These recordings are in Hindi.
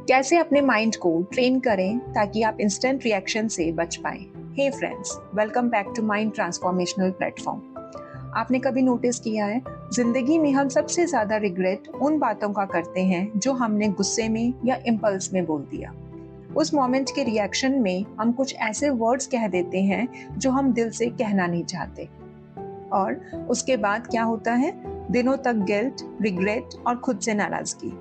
कैसे अपने माइंड को ट्रेन करें ताकि आप इंस्टेंट रिएक्शन से बच पाएं। Hey friends, welcome back to mind transformational platform. आपने कभी नोटिस किया है, जिंदगी में हम सबसे ज्यादा रिग्रेट उन बातों का करते हैं जो हमने गुस्से में या इम्पल्स में बोल दिया। उस मोमेंट के रिएक्शन में हम कुछ ऐसे वर्ड्स कह देते हैं जो हम दिल से कहना नहीं चाहते, और उसके बाद क्या होता है? दिनों तक गिल्ट, रिग्रेट और खुद से नाराजगी।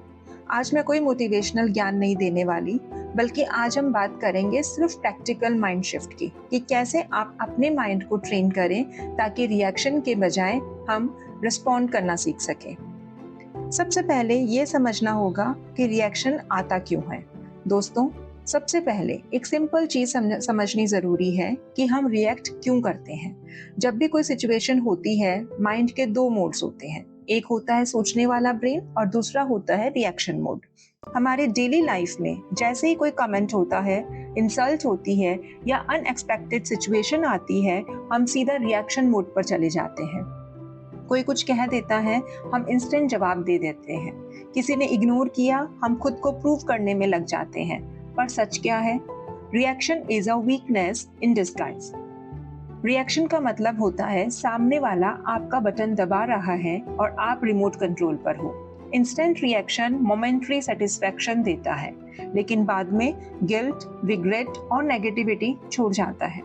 आज मैं कोई मोटिवेशनल ज्ञान नहीं देने वाली, बल्कि आज हम बात करेंगे सिर्फ प्रैक्टिकल माइंड शिफ्ट की, कि कैसे आप अपने माइंड को ट्रेन करें ताकि रिएक्शन के बजाय हम रिस्पॉन्ड करना सीख सकें। सबसे पहले ये समझना होगा कि रिएक्शन आता क्यों है। दोस्तों, सबसे पहले एक सिंपल चीज समझनी जरूरी है कि हम रिएक्ट क्यों करते हैं। जब भी कोई सिचुएशन होती है, माइंड के दो मोड्स होते हैं। एक होता है सोचने वाला ब्रेन और दूसरा होता है रिएक्शन मोड। हमारे डेली लाइफ में जैसे ही कोई कमेंट होता है, इंसल्ट होती है या अनएक्सपेक्टेड सिचुएशन आती है, हम सीधा रिएक्शन मोड पर चले जाते हैं। कोई कुछ कह देता है, हम इंस्टेंट जवाब दे देते हैं। किसी ने इग्नोर किया, हम खुद को प्रूव करने में लग जाते हैं। पर सच क्या है? Reaction is a weakness in disguise. Reaction का मतलब होता है सामने वाला आपका बटन दबा रहा है और आप रिमोट कंट्रोल पर हो। इंस्टेंट रिएक्शन मोमेंटरी सेटिस्फैक्शन देता है, लेकिन बाद में गिल्ट, रिग्रेट और नेगेटिविटी छोड़ जाता है।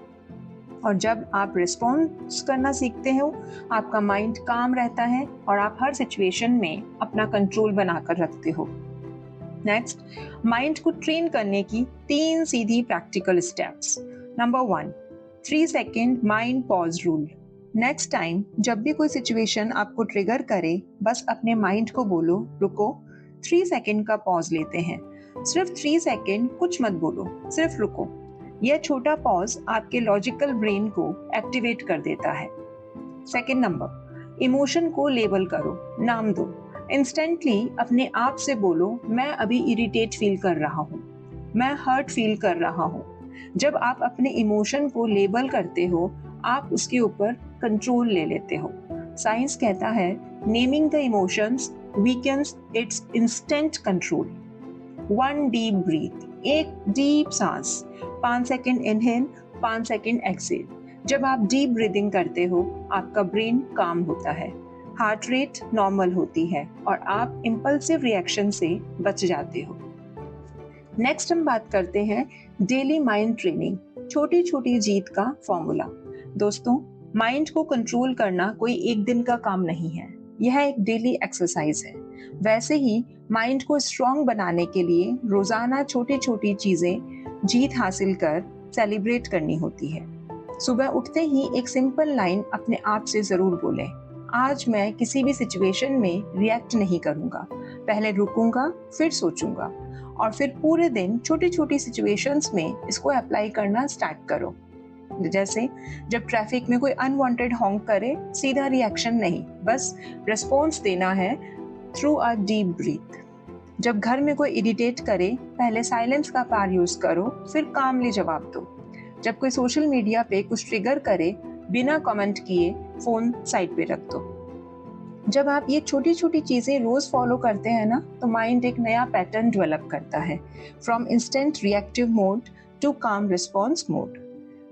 और जब आप रिस्पॉन्स करना सीखते हो, आपका माइंड काम रहता है और आप हर सिचुएशन में अपना कंट्रोल बनाकर रखते हो। नेक्स्ट, माइंड को ट्रेन करने की 3 सीधी practical steps. Number 1, 3 second mind pause rule. Next time जब भी कोई सिचुएशन आपको ट्रिगर करे, बस अपने माइंड को बोलो, रुको, 3 सेकेंड का पॉज लेते हैं। सिर्फ 3 सेकेंड, कुछ मत बोलो, सिर्फ रुको। यह छोटा पॉज आपके लॉजिकल ब्रेन को एक्टिवेट कर देता है। सेकेंड नंबर, इमोशन को लेबल करो, नाम दो। इंस्टेंटली अपने आप से बोलो, मैं अभी इरिटेट फील कर रहा हूँ, मैं हर्ट फील कर रहा हूँ। जब आप अपने इमोशन को लेबल करते हो, आप उसके ऊपर कंट्रोल ले लेते हो। साइंस कहता है, naming the emotions weakens it's instant control. 1 deep breath, एक डीप सांस, 5 सेकेंड इनहेल, 5 सेकेंड एक्सहेल। जब आप डीप ब्रीदिंग करते हो, आपका ब्रेन काम होता है, हार्ट रेट नॉर्मल होती है और आप इम्पल्सिव रिएक्शन से बच जाते हो। नेक्स्ट हम बात करते हैं डेली माइंड ट्रेनिंग, छोटी छोटी जीत का फॉर्मूला। दोस्तों, माइंड को कंट्रोल करना कोई एक दिन का काम नहीं है, यह एक डेली एक्सरसाइज है। वैसे ही माइंड को स्ट्रॉन्ग बनाने के लिए रोजाना छोटी छोटी चीजें जीत हासिल कर सेलिब्रेट करनी होती है। सुबह उठते ही एक सिंपल लाइन अपने आप से जरूर बोलें, आज मैं किसी भी सिचुएशन में रिएक्ट नहीं करूंगा, पहले रुकूंगा, फिर सोचूंगा। और फिर पूरे दिन छोटी छोटी सिचुएशंस में इसको अप्लाई करना स्टार्ट करो। जैसे जब ट्रैफिक में कोई अनवांटेड हॉन्क करे, सीधा रिएक्शन नहीं, बस रिस्पॉन्स देना है थ्रू अ डीप ब्रीथ। जब घर में कोई इरिटेट करे, पहले साइलेंस का पावर यूज करो, फिर कामली जवाब दो। जब कोई सोशल मीडिया पे कुछ ट्रिगर करे, बिना कमेंट किए फोन साइड पे रख दो। जब आप ये छोटी छोटी चीजें रोज फॉलो करते हैं ना, तो माइंड एक नया पैटर्न डेवलप करता है, from instant reactive mode to calm response mode.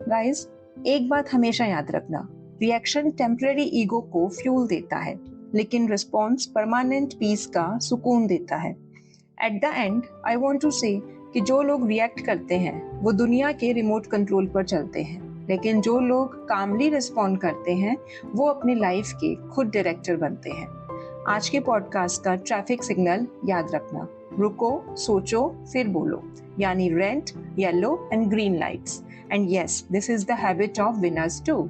Guys, एक बात हमेशा याद रखना, रिएक्शन टेम्पररी ईगो को फ्यूल देता है, लेकिन रिस्पॉन्स परमानेंट पीस का सुकून देता है। At the end I want to say कि जो लोग रिएक्ट करते हैं वो दुनिया के रिमोट कंट्रोल पर चलते हैं, लेकिन जो लोग कामली रिस्पॉन्ड करते हैं वो अपनी लाइफ के खुद डायरेक्टर बनते हैं। आज के पॉडकास्ट का ट्रैफिक सिग्नल याद रखना, रुको, सोचो, फिर बोलो, यानी red, yellow and green lights. And yes, this is the habit of winners too.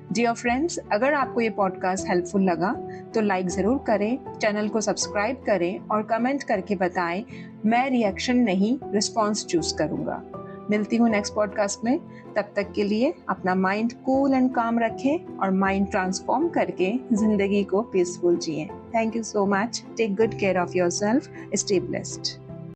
Dear friends, अगर आपको ये पॉडकास्ट हेल्पफुल लगा तो लाइक ज़रूर करें, चैनल को सब्सक्राइब करें और कमेंट करके बताएं, मैं रिएक्शन नहीं रिस्पॉन्स चूज करूंगा। मिलती हूँ नेक्स्ट पॉडकास्ट में। तब तक के लिए अपना माइंड कूल एंड काम रखें और माइंड ट्रांसफॉर्म करके जिंदगी को पीसफुल जिएं। Thank you so much. Take good care of yourself. Stay blessed.